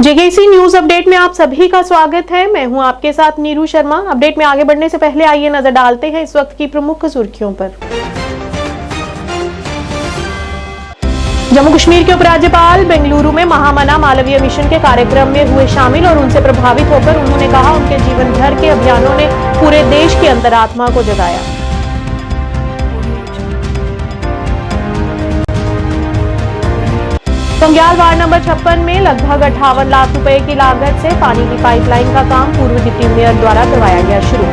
JKC news update में आप सभी का स्वागत है। मैं हूं आपके साथ नीरू शर्मा। अपडेट में आगे बढ़ने से पहले आइए नजर डालते हैं इस वक्त की प्रमुख सुर्खियों पर। जम्मू कश्मीर के उपराज्यपाल बेंगलुरु में महामना मालवीय मिशन के कार्यक्रम में हुए शामिल और उनसे प्रभावित होकर उन्होंने कहा उनके जीवन भर के अभियानों ने पूरे देश की अंतरात्मा को जगाया। बंग्याल वार्ड नंबर 56 में लगभग 58 लाख रुपए की लागत से पानी की पाइपलाइन का काम पूर्व डिप्टी मेयर द्वारा करवाया गया शुरू।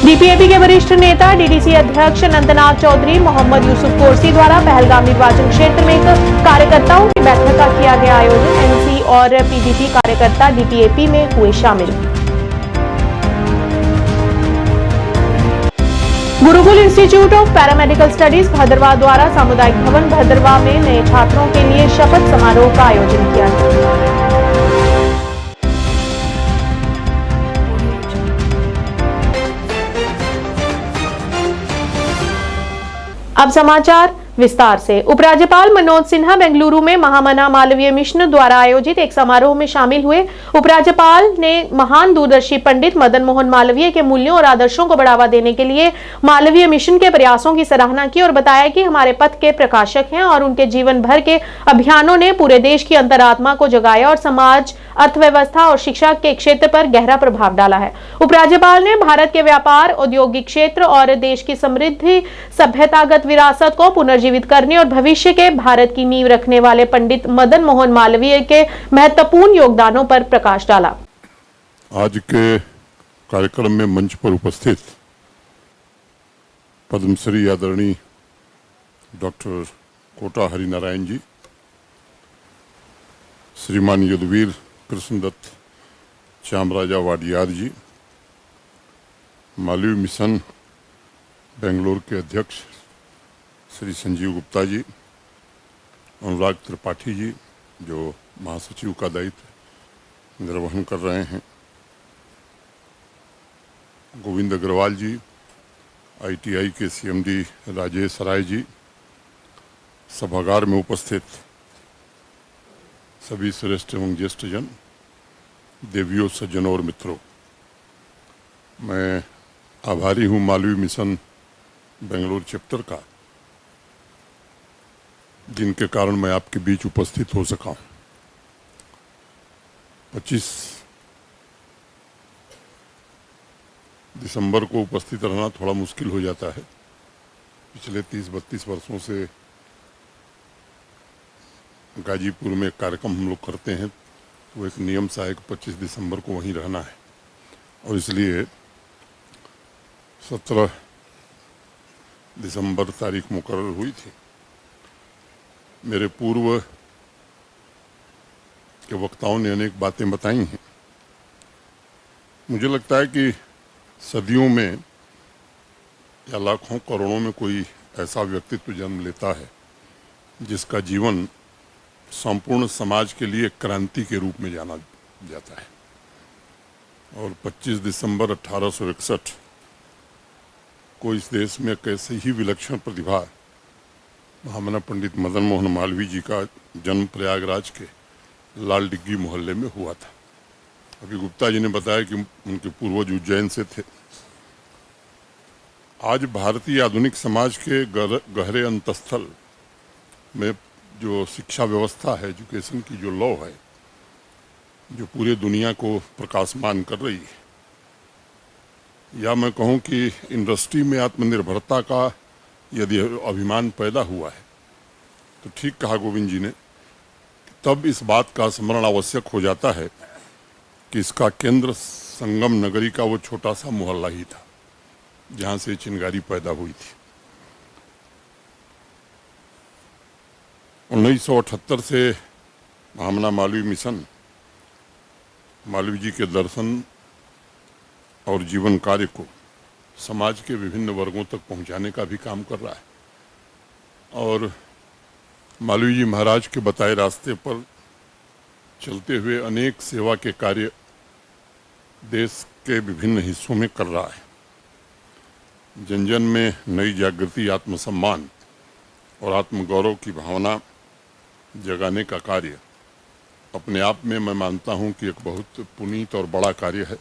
डीपीएपी के वरिष्ठ नेता डीडीसी अध्यक्ष अनंतनाग चौधरी मोहम्मद यूसुफ कोरसी द्वारा पहलगाम निर्वाचन क्षेत्र में एक कार्यकर्ताओं की बैठक का किया गया आयोजन। एनसी और पीडीपी कार्यकर्ता डीपीएपी में हुए शामिल। Gurukul institute of paramedical studies Bhaderwah द्वारा सामुदायिक भवन भद्रवाह में नए छात्रों के लिए शपथ समारोह का आयोजन किया गया। अब समाचार विस्तार से। उपराज्यपाल मनोज सिन्हा बेंगलुरु में महामना मालवीय मिशन द्वारा आयोजित एक समारोह में शामिल हुए। उपराज्यपाल ने महान दूरदर्शी पंडित मदन मोहन मालवीय के मूल्यों और आदर्शों को बढ़ावा देने के लिए मालवीय मिशन के प्रयासों की सराहना की और बताया कि हमारे पथ के प्रकाशक हैं और उनके जीवन भर के अभियानों ने पूरे देश की अंतरात्मा को जगाया और समाज, अर्थव्यवस्था और शिक्षा के क्षेत्र पर गहरा प्रभाव डाला है। उपराज्यपाल ने भारत के व्यापार, औद्योगिक क्षेत्र और देश की समृद्धि सभ्यतागत विरासत को पुनर्जीवित करने और भविष्य के भारत की नींव रखने वाले पंडित मदन मोहन मालवीय के महत्वपूर्ण योगदानों पर प्रकाश डाला। आज के कार्यक्रम में मंच पर उपस्थित पद्मश्री आदरणीय डॉक्टर कोटा हरिनारायण जी, श्रीमान युद्धवीर कृष्णदत्त चामराजा वाडियार जी, मालवीय मिशन बेंगलोर के अध्यक्ष श्री संजीव गुप्ता जी, अनुराग त्रिपाठी जी जो महासचिव का दायित्व निर्वहन कर रहे हैं, गोविंद अग्रवाल जी, आईटीआई के सीएमडी राजेश राय जी, सभागार में उपस्थित सभी श्रेष्ठ एवं ज्येष्ठ जन, देवियों, सज्जनों और मित्रों, मैं आभारी हूँ मालवीय मिशन बेंगलोर चैप्टर का, जिनके कारण मैं आपके बीच उपस्थित हो सका हूँ। 25 दिसंबर को उपस्थित रहना थोड़ा मुश्किल हो जाता है। पिछले 30-32 वर्षों से गाजीपुर में कार्यक्रम हम लोग करते हैं, तो एक नियम सा है कि 25 दिसंबर को वहीं रहना है और इसलिए 17 दिसंबर तारीख मुकर्रर हुई थी। मेरे पूर्व के वक्ताओं ने अनेक बातें बताई हैं। मुझे लगता है कि सदियों में या लाखों करोड़ों में कोई ऐसा व्यक्तित्व जन्म लेता है जिसका जीवन संपूर्ण समाज के लिए क्रांति के रूप में जाना जाता है। और 25 दिसंबर 1861 को इस देश में कैसे ही विलक्षण प्रतिभा महामना पंडित मदन मोहन मालवीय जी का जन्म प्रयागराज के लाल डिग्गी मोहल्ले में हुआ था। अभी गुप्ता जी ने बताया कि उनके पूर्वज उज्जैन से थे। आज भारतीय आधुनिक समाज के गहरे अंतस्थल में जो शिक्षा व्यवस्था है, एजुकेशन की जो लौ है, जो पूरे दुनिया को प्रकाशमान कर रही है, या मैं कहूँ कि इंडस्ट्री में आत्मनिर्भरता का यदि अभिमान पैदा हुआ है, तो ठीक कहा गोविंद जी ने, तब इस बात का स्मरण आवश्यक हो जाता है कि इसका केंद्र संगम नगरी का वो छोटा सा मोहल्ला ही था जहाँ से चिंगारी पैदा हुई थी। 1978 से महामना मालवीय मिशन मालवीय जी के दर्शन और जीवन कार्य को समाज के विभिन्न वर्गों तक पहुंचाने का भी काम कर रहा है और मालवीय जी महाराज के बताए रास्ते पर चलते हुए अनेक सेवा के कार्य देश के विभिन्न हिस्सों में कर रहा है। जन जन में नई जागृति, आत्मसम्मान और आत्मगौरव की भावना जगाने का कार्य अपने आप में मैं मानता हूं कि एक बहुत पुनीत और बड़ा कार्य है।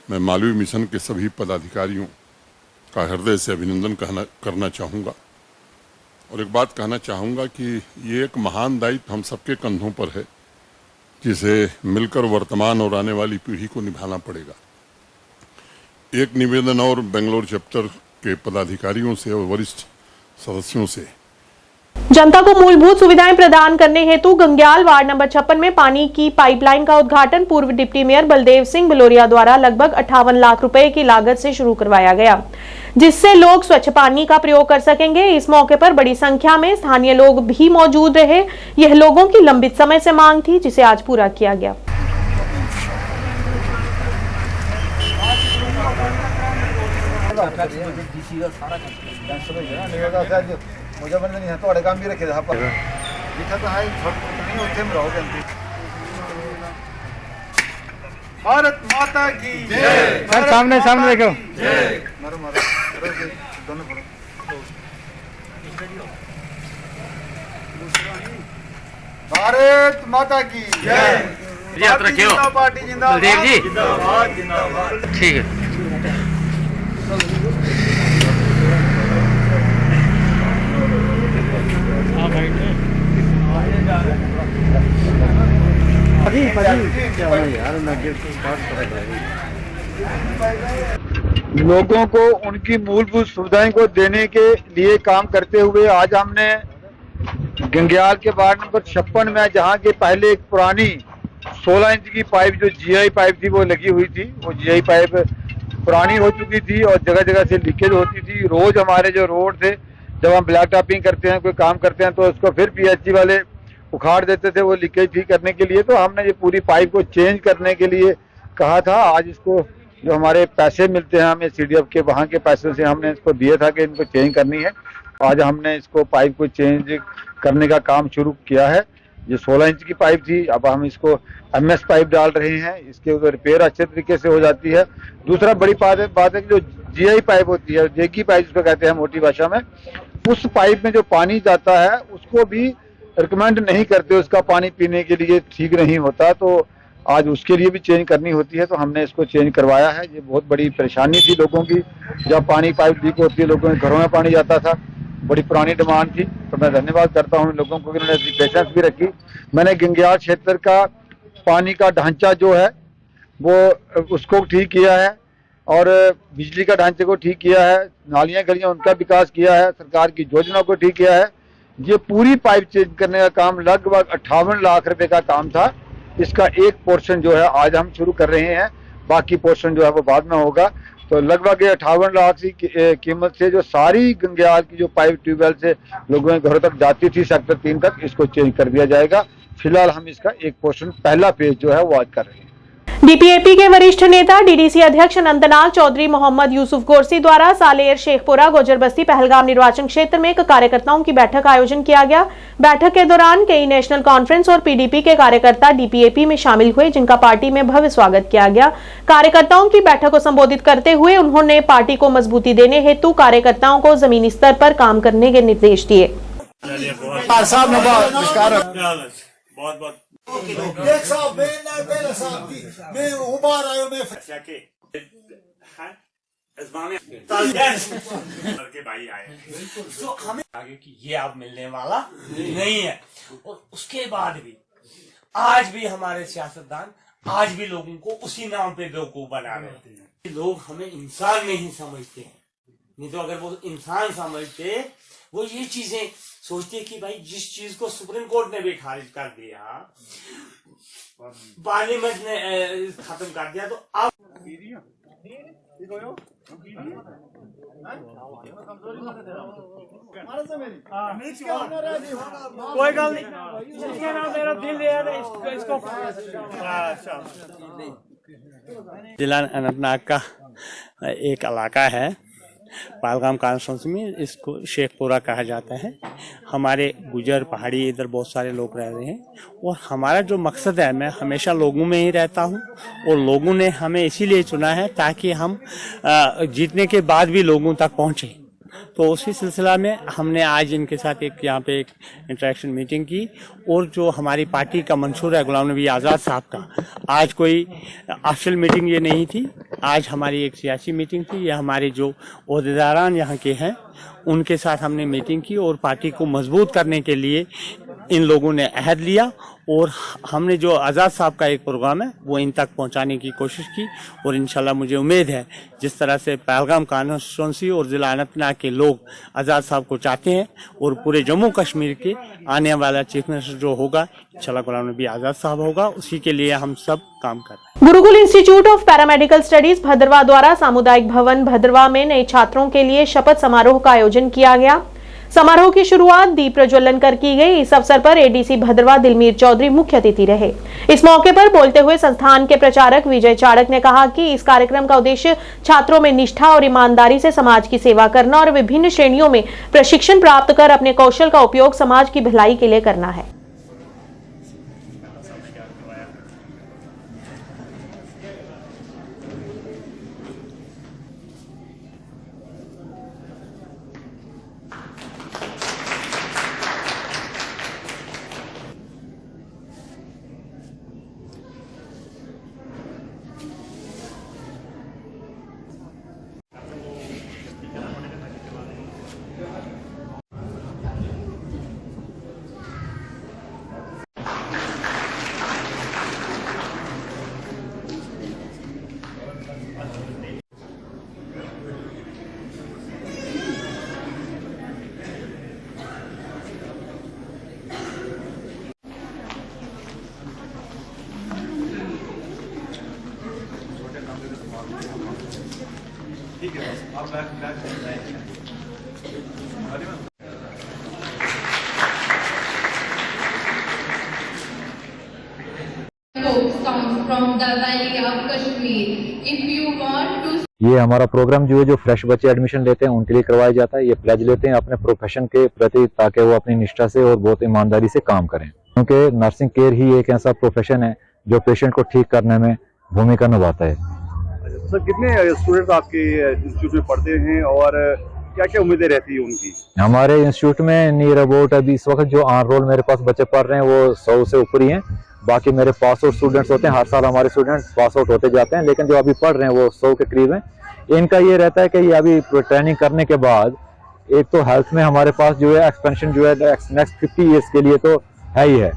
मैं मालवीय मिशन के सभी पदाधिकारियों का हृदय से अभिनंदन करना चाहूँगा और एक बात कहना चाहूँगा कि ये एक महान दायित्व हम सबके कंधों पर है, जिसे मिलकर वर्तमान और आने वाली पीढ़ी को निभाना पड़ेगा। एक निवेदन और बेंगलोर चैप्टर के पदाधिकारियों से और वरिष्ठ सदस्यों से। जनता को मूलभूत सुविधाएं प्रदान करने हेतु गंग्याल वार्ड नंबर 56 में पानी की पाइपलाइन का उद्घाटन पूर्व डिप्टी मेयर बलदेव सिंह बलोरिया द्वारा लगभग 58 लाख रुपए की लागत से शुरू करवाया गया, जिससे लोग स्वच्छ पानी का प्रयोग कर सकेंगे। इस मौके पर बड़ी संख्या में स्थानीय लोग भी मौजूद रहे। यह लोगों की लंबित समय से मांग थी, जिसे आज पूरा किया गया। मुझे बंद नहीं है तो अड़े काम भी रखे था पर लिखा तो है नहीं होते में रहो जनती। भारत माता की जय। सामने सामने देखो। मारो मारो दोनों पढ़ो। भारत माता की जय। याद रखियो। पार्टी जिंदाबाद। बलदेव जी जिंदाबाद जिंदाबाद। ठीक है। लोगों को उनकी मूलभूत सुविधाएं को देने के लिए काम करते हुए आज हमने गंग्याल के वार्ड नंबर 56 में, जहां के पहले एक पुरानी 16 इंच की पाइप जो जीआई पाइप थी वो लगी हुई थी, वो जीआई पाइप पुरानी हो चुकी थी और जगह जगह से लीकेज होती थी। रोज हमारे जो रोड थे, जब हम ब्लैक टॉपिंग करते हैं, कोई काम करते हैं, तो उसको फिर पीएचई वाले उखाड़ देते थे वो लीकेज ठीक करने के लिए। तो हमने ये पूरी पाइप को चेंज करने के लिए कहा था। आज इसको जो हमारे पैसे मिलते हैं हमें सीडीएफ के, वहाँ के पैसे से हमने इसको दिए था कि इनको चेंज करनी है। आज हमने इसको पाइप को चेंज करने का काम शुरू किया है। ये 16 इंच की पाइप थी, अब हम इसको एमएस पाइप डाल रहे हैं, इसके ऊपर रिपेयर अच्छे तरीके से हो जाती है। दूसरा बड़ी बात है कि जो जीआई पाइप होती है, जेकी पाइप जिसको कहते हैं मोटी भाषा में, उस पाइप में जो पानी जाता है उसको भी रिकमेंड नहीं करते, उसका पानी पीने के लिए ठीक नहीं होता, तो आज उसके लिए भी चेंज करनी होती है। तो हमने इसको चेंज करवाया है। ये बहुत बड़ी परेशानी थी लोगों की, जब पानी पाइप लीक होती है, लोगों के घरों में पानी जाता था, बड़ी पुरानी डिमांड थी। तो मैं धन्यवाद करता हूँ लोगों को कि उन्होंने इतनी पेशेंस भी रखी। मैंने गंग्याल क्षेत्र का पानी का ढांचा जो है वो उसको ठीक किया है और बिजली का ढांचे को ठीक किया है, नालियाँ गलियाँ उनका विकास किया है, सरकार की योजना को ठीक किया है। ये पूरी पाइप चेंज करने का काम लगभग 58 लाख रुपए का काम था। इसका एक पोर्शन जो है आज हम शुरू कर रहे हैं, बाकी पोर्शन जो है वो बाद में होगा। तो लगभग 58 लाख की कीमत से जो सारी गंग्याल की जो पाइप ट्यूबवेल से लोगों के घरों तक जाती थी सेक्टर 3 तक, इसको चेंज कर दिया जाएगा। फिलहाल हम इसका एक पोर्शन, पहला फेज जो है वो आज कर रहे हैं। डीपीएपी के वरिष्ठ नेता डीडीसी अध्यक्ष अनंतनाग चौधरी मोहम्मद यूसुफ गोरसी द्वारा सालेर शेखपुरा गोजरबस्ती पहलगाम निर्वाचन क्षेत्र में एक कार्यकर्ताओं की बैठक का आयोजन किया गया। बैठक के दौरान कई नेशनल कॉन्फ्रेंस और पीडीपी के कार्यकर्ता डीपीएपी में शामिल हुए, जिनका पार्टी में भव्य स्वागत किया गया। कार्यकर्ताओं की बैठक को संबोधित करते हुए उन्होंने पार्टी को मजबूती देने हेतु कार्यकर्ताओं को जमीनी स्तर पर काम करने के निर्देश दिए। एक साहब पहले साहब मैं उबार आयो मैं के भाई आए तो हमें आगे कि ये अब मिलने वाला नहीं है। और उसके बाद भी आज भी हमारे सियासतदान आज भी लोगों को उसी नाम पे बेवकूफ बना रहे हैं। लोग हमें इंसान नहीं समझते हैं, नहीं तो अगर वो इंसान समझते, वो ये चीजें सोचते कि भाई जिस चीज को सुप्रीम कोर्ट ने भी खारिज कर दिया, पार्लियामेंट ने खत्म कर दिया, तो अब कोई गल नहीं, जिसके नाम मेरा दिल है इसको जिला अनंतनाग का एक इलाका है पहलगाम कॉन्स्टिट्यूंसी में, इसको शेखपुरा कहा जाता है। हमारे गुजर पहाड़ी इधर बहुत सारे लोग रह रहे हैं और हमारा जो मकसद है, मैं हमेशा लोगों में ही रहता हूं और लोगों ने हमें इसीलिए चुना है ताकि हम जीतने के बाद भी लोगों तक पहुंचे तो उसी सिलसिला में हमने आज इनके साथ एक यहाँ पे एक इंटरेक्शन मीटिंग की। और जो हमारी पार्टी का मंशूर है गुलाम नबी आज़ाद साहब का, आज कोई ऑफिशियल मीटिंग ये नहीं थी, आज हमारी एक सियासी मीटिंग थी। ये हमारे जो ओहदेदारान यहाँ के हैं उनके साथ हमने मीटिंग की और पार्टी को मजबूत करने के लिए इन लोगों ने अहद लिया। और हमने जो आज़ाद साहब का एक प्रोग्राम है वो इन तक पहुंचाने की कोशिश की। और इंशाल्लाह मुझे उम्मीद है जिस तरह से पहलगाम कॉन्स्टिट्यूंसी और ज़िला अनंतनाग के लोग आज़ाद साहब को चाहते हैं और पूरे जम्मू कश्मीर के आने वाला चीफ मिनिस्टर जो होगा इंशाल्लाह गुलाम नबी आज़ाद साहब होगा, उसी के लिए हम सब काम कर रहे हैं। Gurukul institute of paramedical studies Bhadrava द्वारा सामुदायिक भवन भद्रवा में नए छात्रों के लिए शपथ समारोह का आयोजन किया गया। समारोह की शुरुआत दीप प्रज्वलन कर की गई। इस अवसर पर एडीसी भद्रवा दिलमीर चौधरी मुख्य अतिथि रहे। इस मौके पर बोलते हुए संस्थान के प्रचारक विजय चाड़क ने कहा कि इस कार्यक्रम का उद्देश्य छात्रों में निष्ठा और ईमानदारी से समाज की सेवा करना और विभिन्न श्रेणियों में प्रशिक्षण प्राप्त कर अपने कौशल का उपयोग समाज की भलाई के लिए करना है। Folk songs from the Valley of Kashmir. If you want to ये हमारा प्रोग्राम जो है जो फ्रेश बच्चे एडमिशन लेते हैं उनके लिए करवाया जाता है। ये प्लेज लेते हैं अपने प्रोफेशन के प्रति ताकि वो अपनी निष्ठा से और बहुत ईमानदारी से काम करें, क्योंकि नर्सिंग केयर ही एक ऐसा प्रोफेशन है जो पेशेंट को ठीक करने में भूमिका निभाता है। सर, कितने स्टूडेंट्स आपके इंस्टीट्यूट में पढ़ते हैं और क्या क्या उम्मीदें रहती है उनकी? हमारे इंस्टीट्यूट में नियर अबाउट अभी इस वक्त जो ऑन रोल मेरे पास बच्चे पढ़ रहे हैं वो 100 से ऊपर ही हैं। बाकी मेरे पास आउट स्टूडेंट्स होते हैं, हर साल हमारे स्टूडेंट्स पास आउट होते जाते हैं, लेकिन जो अभी पढ़ रहे हैं वो 100 के करीब हैं। इनका ये रहता है कि ये अभी ट्रेनिंग करने के बाद एक तो हेल्थ में हमारे पास जो है एक्सपेंशन जो है नेक्स्ट 50 ईयर्स के लिए तो है ही है।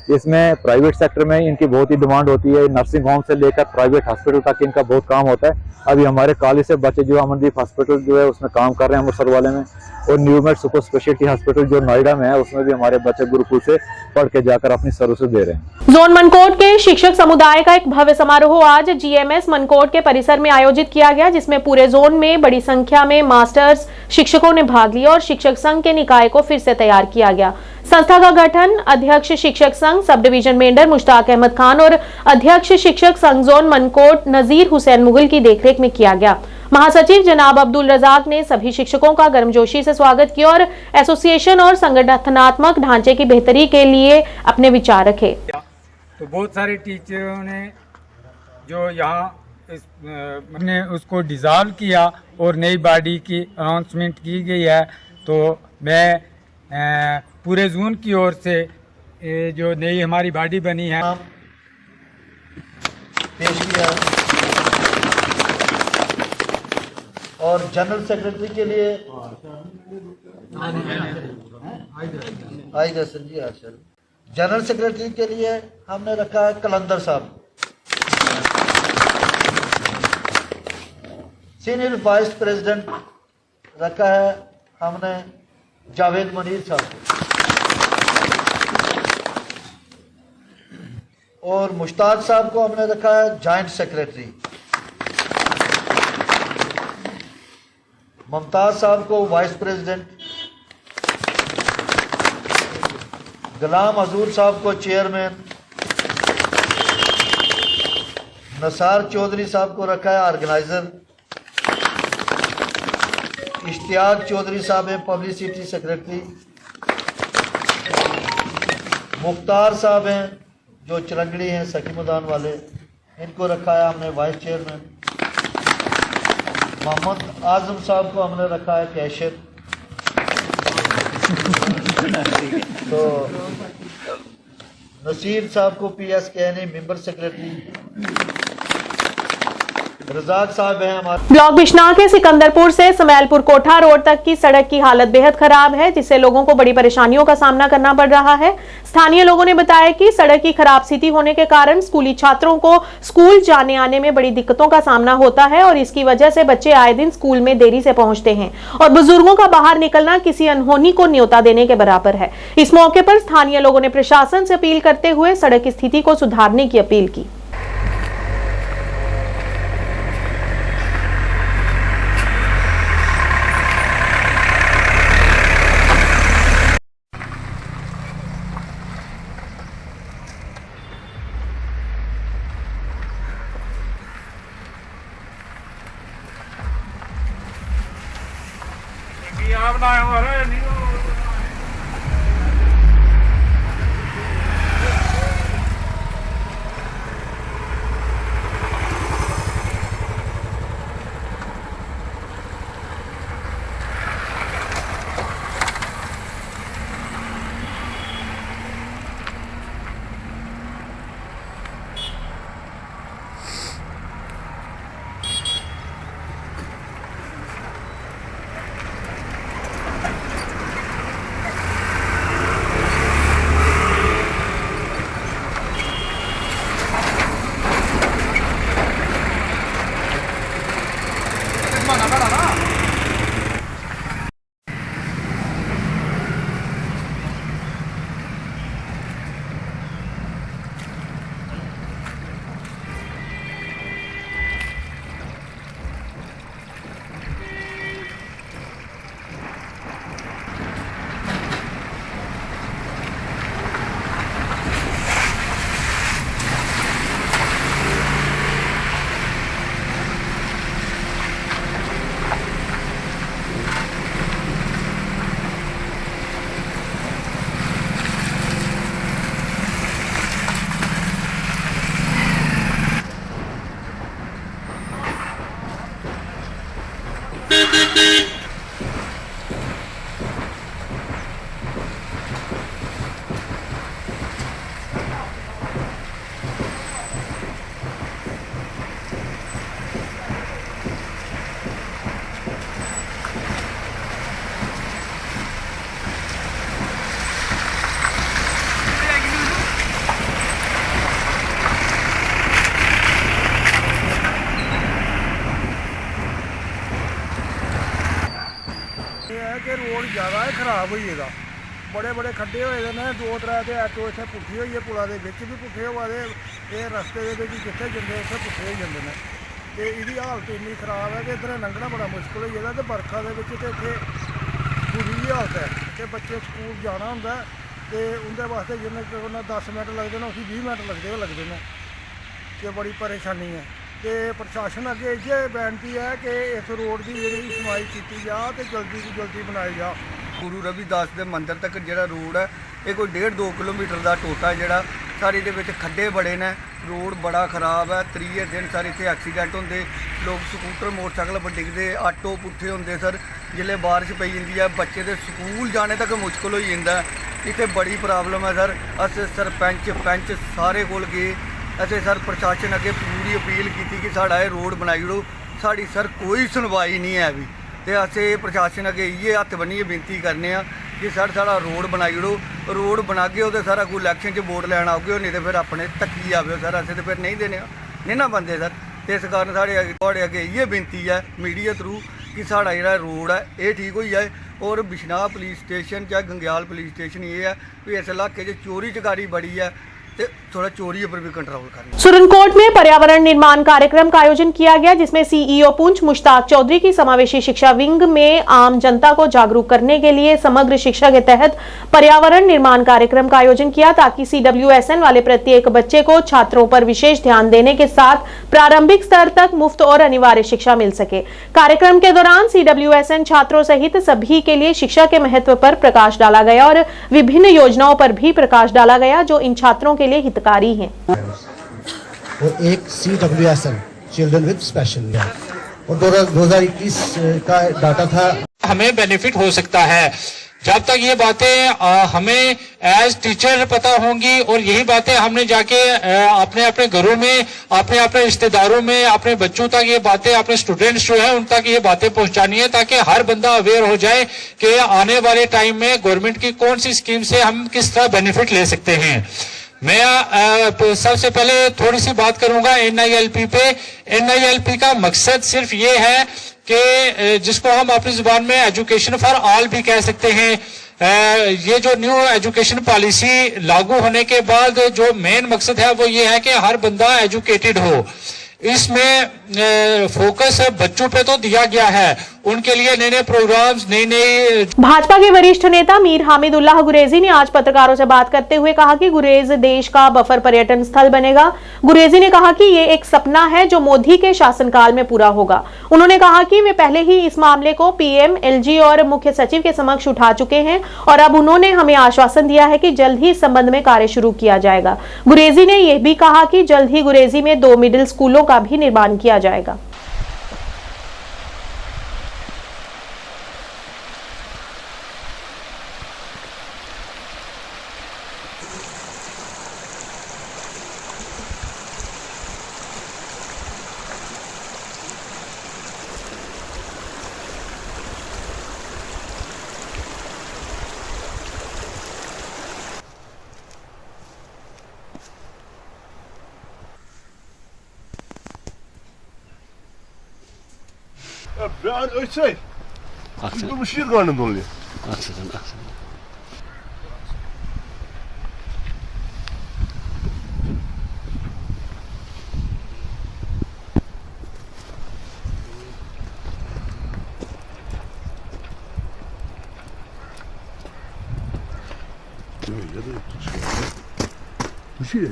इसमें प्राइवेट सेक्टर में इनकी बहुत ही डिमांड होती है। नर्सिंग होम से लेकर प्राइवेट हॉस्पिटल तक इनका बहुत काम होता है। अभी हमारे कॉलेज से बच्चे जो अमनदीप हॉस्पिटल जो है उसमें काम कर रहे हैं अमृतसर वाले में, और न्यूमेट सुपर स्पेशलिटी हॉस्पिटल जो नोएडा में है उसमें भी हमारे बच्चे गुरुकुल से पढ़ के जाकर अपनी सर्विस दे रहे हैं। जोन मनकोट के शिक्षक समुदाय का एक भव्य समारोह आज जीएमएस मनकोट के परिसर में आयोजित किया गया, जिसमें पूरे जोन में बड़ी संख्या में मास्टर्स शिक्षकों ने भाग लिया और शिक्षक संघ के निकाय को फिर से तैयार किया गया। संस्था का गठन अध्यक्ष शिक्षक संघ सब डिवीजन मेंढर मुश्ताक अहमद खान और अध्यक्ष शिक्षक संघ जोन मनकोट नजीर हुसैन मुगल की देखरेख में किया गया। महासचिव जनाब अब्दुल रजाक ने सभी शिक्षकों का गर्मजोशी से स्वागत किया और एसोसिएशन और संगठनात्मक ढांचे की बेहतरी के लिए अपने विचार रखे। तो बहुत सारे टीचरों ने जो यहाँ ने उसको डिसॉल्व किया और नई बॉडी की अनाउंसमेंट की गई है, तो मैं पूरे जोन की ओर से जो नई हमारी बॉडी बनी है पेश किया। और जनरल सेक्रेटरी के लिए आएगा सर जी आशर। जनरल सेक्रेटरी के लिए हमने रखा है कलंदर साहब। सीनियर वाइस प्रेसिडेंट रखा है हमने जावेद मनीर साहब, और मुश्ताक साहब को हमने रखा है जॉइंट सेक्रेटरी। मुमताज साहब को वाइस प्रेसिडेंट, गुलाम हजूर साहब को चेयरमैन, नसार चौधरी साहब को रखा है ऑर्गेनाइजर, इश्तियाक चौधरी साहब है पब्लिसिटी सेक्रेटरी, मुख्तार साहब हैं जो चिरंगड़ी हैं सखी मैदान वाले, इनको रखा है हमने वाइस चेयरमैन। मोहम्मद आजम साहब को हमने रखा है कैशियर। तो नसीर साहब को पीएस कहने, मेंबर सेक्रेटरी रजाक साहब हैं हमारे। ब्लॉक बिश्नाह के सिकंदरपुर से समैलपुर कोठा रोड तक की सड़क की हालत बेहद खराब है, जिससे लोगों को बड़ी परेशानियों का सामना करना पड़ रहा है। स्थानीय लोगों ने बताया कि सड़क की खराब स्थिति होने के कारण स्कूली छात्रों को स्कूल जाने आने में बड़ी दिक्कतों का सामना होता है और इसकी वजह से बच्चे आए दिन स्कूल में देरी से पहुंचते हैं और बुजुर्गों का बाहर निकलना किसी अनहोनी को न्योता देने के बराबर है। इस मौके पर स्थानीय लोगों ने प्रशासन से अपील करते हुए सड़क की स्थिति को सुधारने की अपील की। रोड ज़्यादा है खराब हुई है, बड़े बड़े खड्डे हुए ने, 2-3 ऑटो इतने पुट्ठी हुई है, पुला के भी पुट्ठे हुआ दे, ये रस्ते के जिथे जाते उसे पुट्ठे हो जाते हैं। तो यदी हालत इन्नी खराब है कि इधर लंघना बड़ा मुश्किल हो जाता। तो बरखा के इतने बुरी हालत है कि बच्चे स्कूल जाना होंगे तो उनके वास्ते जिन्हें 10 मिनट लगते हैं उसी 20 मिनट लगते हैं, कि बड़ी परेशानी है। तो प्रशासन अगे इयै बेनती है कि इस रोड की जी सुनवाई की जा तो जल्दी तो जल्दी बनाई जा। गुरु रविदास के मंदिर तक जो रोड है ये कोई 1.5-2 किलोमीटर का टोटा जोड़ा सारे दे खड्डे बड़े ने, रोड बड़ा खराब है। 3 दिन सारे इतने एक्सीडेंट होंगे, लोग स्कूटर मोटरसाइकिल पर डिगते, ऑटो पुट्ठे होंगे सर। जिले बारिश पई जाती है बच्चे के स्कूल जाने तक मुश्किल हो जाता है, इतने बड़ी प्रॉब्लम है सर। अस सरपंच पंच सारे कोल गए, असें सर प्रशासन अगे पूरी अपील की कि साड़ा ये रोड बनाई ओड़ो, साड़ी सर कोई सुनवाई नहीं है अभी। तो असें प्रशासन अगे इयै हत्थ बन्निए बेनती करने कि सर साड़ा रोड बनाई ओड़ो, रोड बनागे तो सारा कोई इलैक्शन च वोट लैन आओगे, नहीं तो फिर अपने तक्की आवे सर, असें तो फिर नहीं देने नहीं ना बनते सर। तो इस कारण साढ़े अगे इयै बेनती है मीडिया थ्रू कि साड़ा जो रोड है ये ठीक हो जाए। और बिश्नाह पुलिस स्टेशन चाहे गंग्याल पुलिस स्टेशन ये है कि इस इलाके च चोरी चकारी बड़ी है, थोड़ा चोरी पर भी कंट्रोल करना। सुरनकोट में पर्यावरण निर्माण कार्यक्रम का आयोजन किया गया, जिसमें सीईओ पुंछ मुश्ताक चौधरी की समावेशी शिक्षा विंग में आम जनता को जागरूक करने के लिए समग्र शिक्षा के तहत पर्यावरण निर्माण कार्यक्रम का आयोजन किया, ताकि CWSN वाले प्रत्येक बच्चे को छात्रों पर विशेष ध्यान देने के साथ प्रारंभिक स्तर तक मुफ्त और अनिवार्य शिक्षा मिल सके। कार्यक्रम के दौरान CWSN छात्रों सहित सभी के लिए शिक्षा के महत्व पर प्रकाश डाला गया और विभिन्न योजनाओं पर भी प्रकाश डाला गया जो इन छात्रों के लिए हितकारी हैं। और एक CWSN children with special need और 2021 का डाटा था। हमें बेनिफिट हो सकता है जब तक ये बातें हमें एज टीचर पता होंगी और यही बातें हमने जाके अपने अपने घरों में, अपने अपने रिश्तेदारों में, अपने बच्चों तक ये बातें, अपने स्टूडेंट्स जो है उन तक ये बातें पहुंचानी है, ताकि हर बंदा अवेयर हो जाए कि आने वाले टाइम में गवर्नमेंट की कौन सी स्कीम से हम किस तरह बेनिफिट ले सकते हैं। मैं सबसे पहले थोड़ी सी बात करूंगा NILP पे। NILP का मकसद सिर्फ ये है कि जिसको हम अपनी जुबान में एजुकेशन फॉर ऑल भी कह सकते हैं। ये जो न्यू एजुकेशन पॉलिसी लागू होने के बाद जो मेन मकसद है वो ये है कि हर बंदा एजुकेटेड हो। इसमें फोकस बच्चों पे तो दिया गया है, उनके लिए नए नए प्रोग्राम्स, नई भाजपा के वरिष्ठ नेता मीर हामिदुल्लाह गुरेजी ने आज पत्रकारों से बात करते हुए कहा कि गुरेज देश का बफर पर्यटन स्थल बनेगा। गुरेजी ने कहा कि ये एक सपना है जो मोदी के शासनकाल में पूरा होगा। उन्होंने कहा कि वे पहले ही इस मामले को PM, LG और मुख्य सचिव के समक्ष उठा चुके हैं और अब उन्होंने हमें आश्वासन दिया है कि जल्द ही इस संबंध में कार्य शुरू किया जाएगा। गुरेजी ने यह भी कहा कि जल्द ही गुरेजी में 2 मिडिल स्कूलों का भी निर्माण किया जाएगा। Ben Öçay. Bu müşir karnım doluyor. Aksın. Müşir.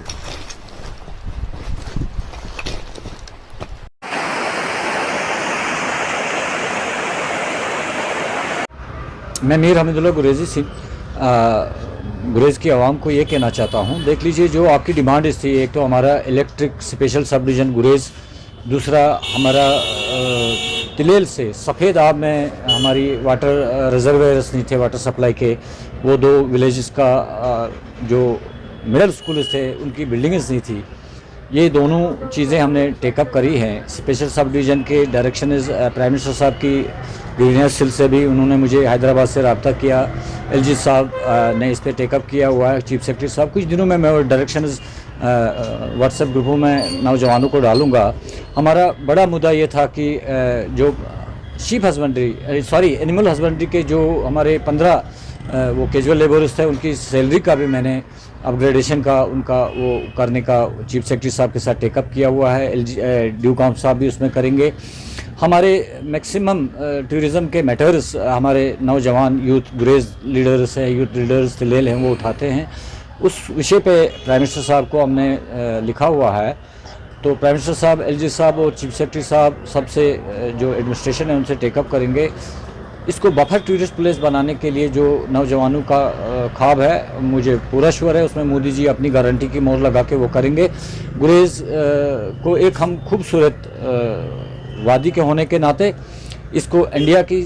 मैं मीर हामिदुल्लाह गुरेजी से गुरेज की आवाम को ये कहना चाहता हूँ, देख लीजिए जो आपकी डिमांड थी, एक तो हमारा इलेक्ट्रिक स्पेशल सब डिवीज़न गुरेज, दूसरा हमारा तिलेल से सफ़ेद आब में हमारी वाटर रिजर्वेयर्स नहीं थे वाटर सप्लाई के, वो 2 विलेजेस का जो मिडिल स्कूल थे उनकी बिल्डिंग्स नहीं थी। ये दोनों चीज़ें हमने टेकअप करी हैं। स्पेशल सब डिवीज़न के डायरेक्शन प्राइम मिनिस्टर साहब की ग्रीनियर्स सिल से भी उन्होंने मुझे हैदराबाद से रब्ता किया, LG साहब ने इस पर टेकअप किया हुआ है, चीफ सेक्रेटरी साहब। कुछ दिनों में मैं वो डायरेक्शन व्हाट्सएप ग्रुपों में नौजवानों को डालूंगा। हमारा बड़ा मुद्दा ये था कि जो शीप हस्बेंड्री एनिमल हस्बेंड्री के जो हमारे 15 वो कैजुअल लेबरर्स थे, उनकी सैलरी का भी मैंने अपग्रेडेशन का उनका वो करने का चीफ सेक्रेटरी साहब के साथ टेकअप किया हुआ है। ड्यू काउंट साहब भी उसमें करेंगे। हमारे मैक्सिमम टूरिज़म के मैटर्स हमारे नौजवान यूथ गुरेज लीडर्स हैं, यूथ लीडर्स तिलेल हैं, वो उठाते हैं। उस विषय पे प्राइम मिनिस्टर साहब को हमने लिखा हुआ है। तो प्राइम मिनिस्टर साहब, LG साहब और चीफ सेक्रेटरी साहब सबसे जो एडमिनिस्ट्रेशन है उनसे टेकअप करेंगे। इसको बफर टूरिस्ट प्लेस बनाने के लिए जो नौजवानों का ख्वाब है, मुझे पूरा श्योर है उसमें मोदी जी अपनी गारंटी की मोहर लगा के वो करेंगे। गुरेज को एक हम खूबसूरत वादी के होने के नाते इसको इंडिया की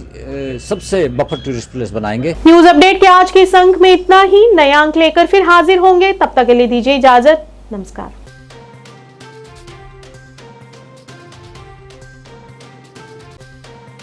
सबसे बफर टूरिस्ट प्लेस बनाएंगे। न्यूज अपडेट के आज के इस अंक में इतना ही। नया अंक लेकर फिर हाजिर होंगे, तब तक के लिए दीजिए इजाजत। नमस्कार।